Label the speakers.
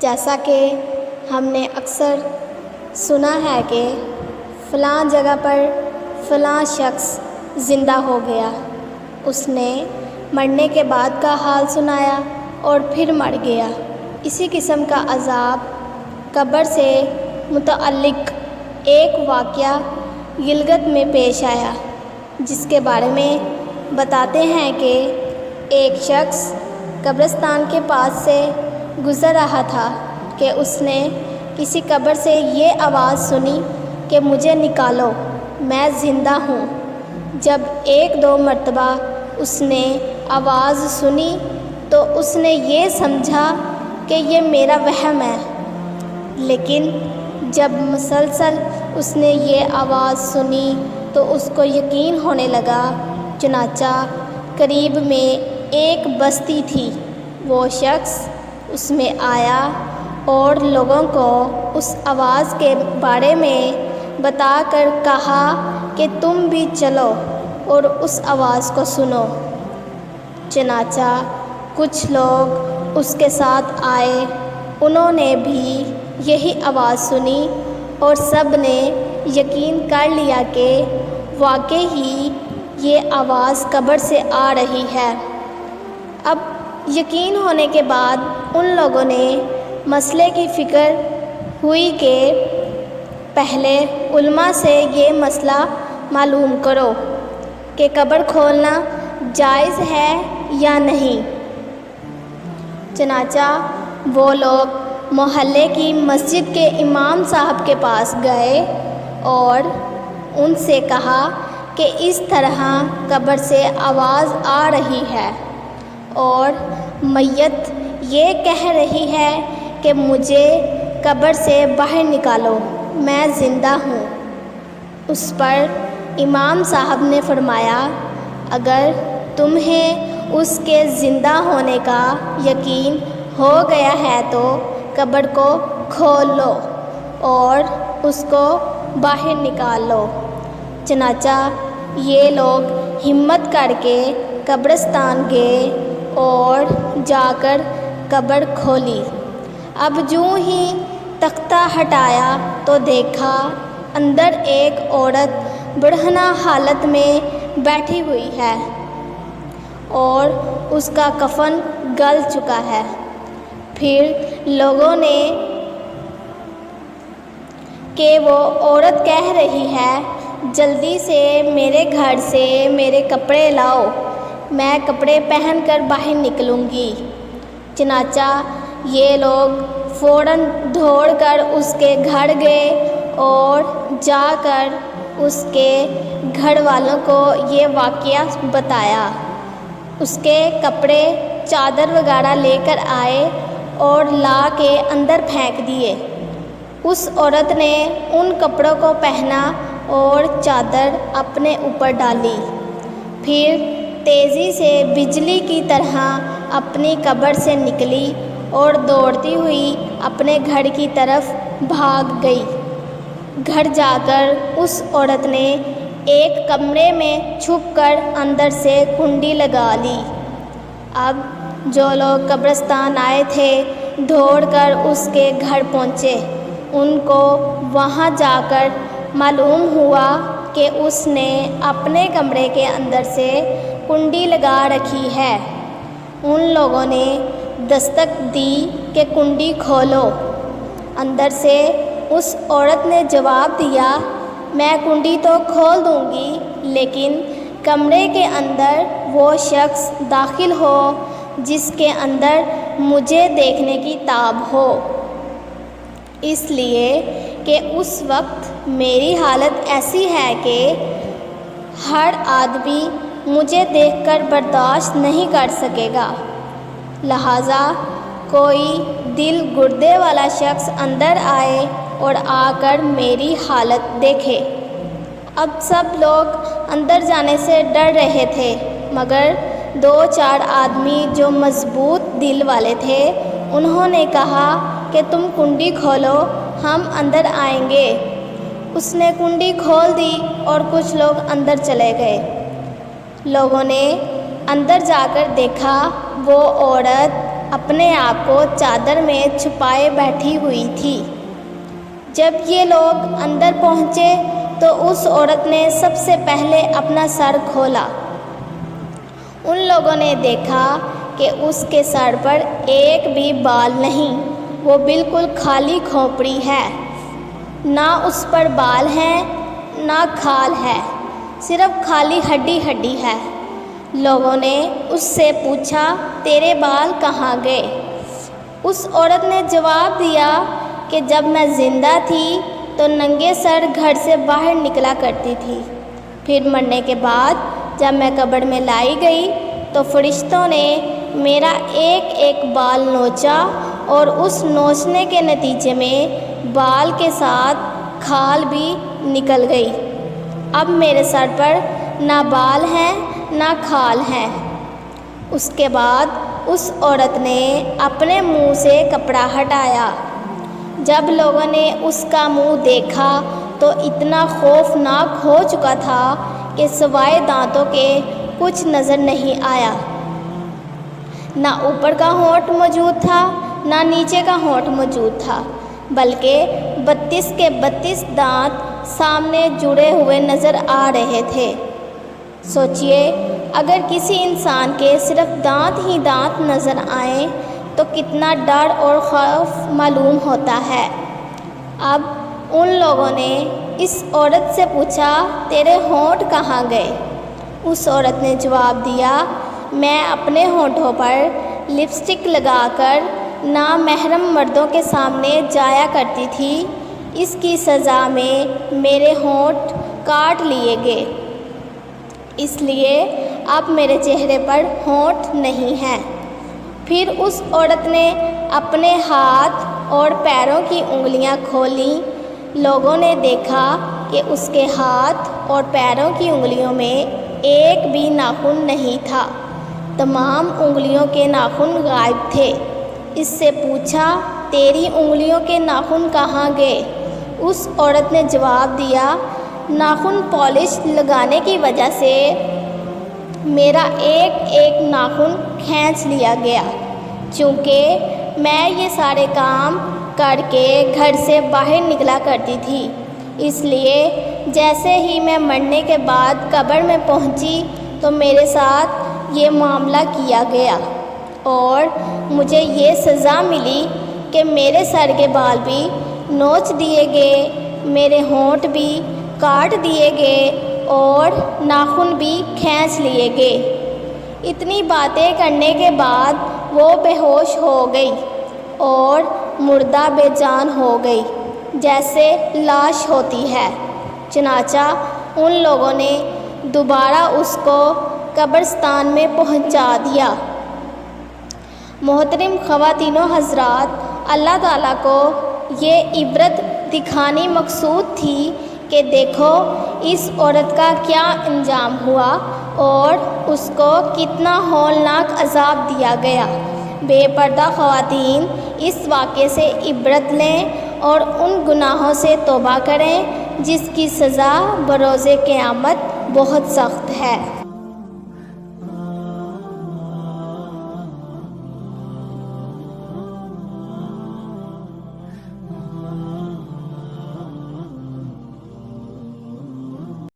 Speaker 1: جیسا کہ ہم نے اکثر سنا ہے کہ فلاں جگہ پر فلاں شخص زندہ ہو گیا، اس نے مرنے کے بعد کا حال سنایا اور پھر مر گیا۔ اسی قسم کا عذاب قبر سے متعلق ایک واقعہ گلگت میں پیش آیا، جس کے بارے میں بتاتے ہیں کہ ایک شخص قبرستان کے پاس سے گزر رہا تھا کہ اس نے کسی قبر سے یہ آواز سنی کہ مجھے نکالو، میں زندہ ہوں۔ جب ایک دو مرتبہ اس نے آواز سنی تو اس نے یہ سمجھا کہ یہ میرا وہم ہے، لیکن جب مسلسل اس نے یہ آواز سنی تو اس کو یقین ہونے لگا۔ چنانچہ قریب میں ایک بستی تھی، وہ شخص اس میں آیا اور لوگوں کو اس آواز کے بارے میں بتا کر کہا کہ تم بھی چلو اور اس آواز کو سنو۔ چنانچہ کچھ لوگ اس کے ساتھ آئے، انہوں نے بھی یہی آواز سنی اور سب نے یقین کر لیا کہ واقعی ہی یہ آواز قبر سے آ رہی ہے۔ اب یقین ہونے کے بعد ان لوگوں نے مسئلے کی فکر ہوئی کہ پہلے علماء سے یہ مسئلہ معلوم کرو کہ قبر کھولنا جائز ہے یا نہیں۔ چنانچہ وہ لوگ محلے کی مسجد کے امام صاحب کے پاس گئے اور ان سے کہا کہ اس طرح قبر سے آواز آ رہی ہے اور میت یہ کہہ رہی ہے کہ مجھے قبر سے باہر نکالو، میں زندہ ہوں۔ اس پر امام صاحب نے فرمایا، اگر تمہیں اس کے زندہ ہونے کا یقین ہو گیا ہے تو قبر کو کھول لو اور اس کو باہر نکال لو۔ چنانچہ یہ لوگ ہمت کر کے قبرستان گئے اور جا کر قبر کھولی۔ اب جوں ہی تختہ ہٹایا تو دیکھا اندر ایک عورت برہنہ حالت میں بیٹھی ہوئی ہے اور اس کا کفن گل چکا ہے۔ پھر لوگوں نے کہ وہ عورت کہہ رہی ہے، جلدی سے میرے گھر سے میرے کپڑے لاؤ، میں کپڑے پہن کر باہر نکلوں گی۔ چنانچہ یہ لوگ فوراً دوڑ کر اس کے گھر گئے اور جا کر اس کے گھر والوں کو یہ واقعہ بتایا۔ اس کے کپڑے چادر وغیرہ لے کر آئے اور لا کے اندر پھینک دیے۔ اس عورت نے ان کپڑوں کو پہنا اور چادر اپنے اوپر ڈالی، پھر تیزی سے بجلی کی طرح اپنی قبر سے نکلی اور دوڑتی ہوئی اپنے گھر کی طرف بھاگ گئی۔ گھر جا کر اس عورت نے ایک کمرے میں چھپ کر اندر سے کنڈی لگا لی۔ اب جو لوگ قبرستان آئے تھے دوڑ کر اس کے گھر پہنچے۔ ان کو وہاں جا کر معلوم ہوا کہ اس نے اپنے کمرے کے اندر سے کنڈی لگا رکھی ہے۔ ان لوگوں نے دستک دی کہ کنڈی کھولو۔ اندر سے اس عورت نے جواب دیا، میں کنڈی تو کھول دوں گی، لیکن کمرے کے اندر وہ شخص داخل ہو جس کے اندر مجھے دیکھنے کی تاب ہو، اس لیے کہ اس وقت میری حالت ایسی ہے کہ ہر آدمی مجھے دیکھ کر برداشت نہیں کر سکے گا، لہٰذا کوئی دل گردے والا شخص اندر آئے اور آ کر میری حالت دیکھے۔ اب سب لوگ اندر جانے سے ڈر رہے تھے، مگر دو چار آدمی جو مضبوط دل والے تھے انہوں نے کہا کہ تم کنڈی کھولو، ہم اندر آئیں گے۔ اس نے کنڈی کھول دی اور کچھ لوگ اندر چلے گئے۔ لوگوں نے اندر جا کر دیکھا وہ عورت اپنے آپ کو چادر میں چھپائے بیٹھی ہوئی تھی۔ جب یہ لوگ اندر پہنچے تو اس عورت نے سب سے پہلے اپنا سر کھولا۔ ان لوگوں نے دیکھا کہ اس کے سر پر ایک بھی بال نہیں، وہ بالکل خالی کھوپڑی ہے، نہ اس پر بال ہیں نہ کھال ہے، صرف خالی ہڈی ہے۔ لوگوں نے اس سے پوچھا، تیرے بال کہاں گئے؟ اس عورت نے جواب دیا کہ جب میں زندہ تھی تو ننگے سر گھر سے باہر نکلا کرتی تھی، پھر مرنے کے بعد جب میں قبر میں لائی گئی تو فرشتوں نے میرا ایک ایک بال نوچا اور اس نوچنے کے نتیجے میں بال کے ساتھ کھال بھی نکل گئی۔ اب میرے سر پر نہ بال ہیں نہ کھال ہیں۔ اس کے بعد اس عورت نے اپنے منہ سے کپڑا ہٹایا۔ جب لوگوں نے اس کا منہ دیکھا تو اتنا خوفناک ہو چکا تھا کہ سوائے دانتوں کے کچھ نظر نہیں آیا۔ نہ اوپر کا ہونٹ موجود تھا نہ نیچے کا ہونٹ موجود تھا، بلکہ 32 کے 32 دانت سامنے جڑے ہوئے نظر آ رہے تھے۔ سوچئے، اگر کسی انسان کے صرف دانت ہی دانت نظر آئیں تو کتنا ڈر اور خوف معلوم ہوتا ہے۔ اب ان لوگوں نے اس عورت سے پوچھا، تیرے ہونٹ کہاں گئے؟ اس عورت نے جواب دیا، میں اپنے ہونٹوں پر لپسٹک لگا کر نامحرم مردوں کے سامنے جایا کرتی تھی، اس کی سزا میں میرے ہونٹ کاٹ لیے گئے، اس لیے اب میرے چہرے پر ہونٹ نہیں ہیں۔ پھر اس عورت نے اپنے ہاتھ اور پیروں کی انگلیاں کھولیں۔ لوگوں نے دیکھا کہ اس کے ہاتھ اور پیروں کی انگلیوں میں ایک بھی ناخن نہیں تھا، تمام انگلیوں کے ناخن غائب تھے۔ اس سے پوچھا، تیری انگلیوں کے ناخن کہاں گئے؟ اس عورت نے جواب دیا، ناخن پالش لگانے کی وجہ سے میرا ایک ایک ناخن کھینچ لیا گیا، چونکہ میں یہ سارے کام کر کے گھر سے باہر نکلا کرتی تھی، اس لیے جیسے ہی میں مرنے کے بعد قبر میں پہنچی تو میرے ساتھ یہ معاملہ کیا گیا اور مجھے یہ سزا ملی کہ میرے سر کے بال بھی نوچ دیے گئے، میرے ہونٹ بھی کاٹ دیے گئے اور ناخن بھی کھینچ لیے گئے۔ اتنی باتیں کرنے کے بعد وہ بے ہوش ہو گئی اور مردہ بے جان ہو گئی، جیسے لاش ہوتی ہے۔ چنانچہ ان لوگوں نے دوبارہ اس کو قبرستان میں پہنچا دیا۔ محترم خواتین و حضرات، اللہ تعالیٰ کو یہ عبرت دکھانی مقصود تھی کہ دیکھو اس عورت کا کیا انجام ہوا اور اس کو کتنا ہولناک عذاب دیا گیا۔ بے پردہ خواتین اس واقعے سے عبرت لیں اور ان گناہوں سے توبہ کریں جس کی سزا بروز قیامت بہت سخت ہے۔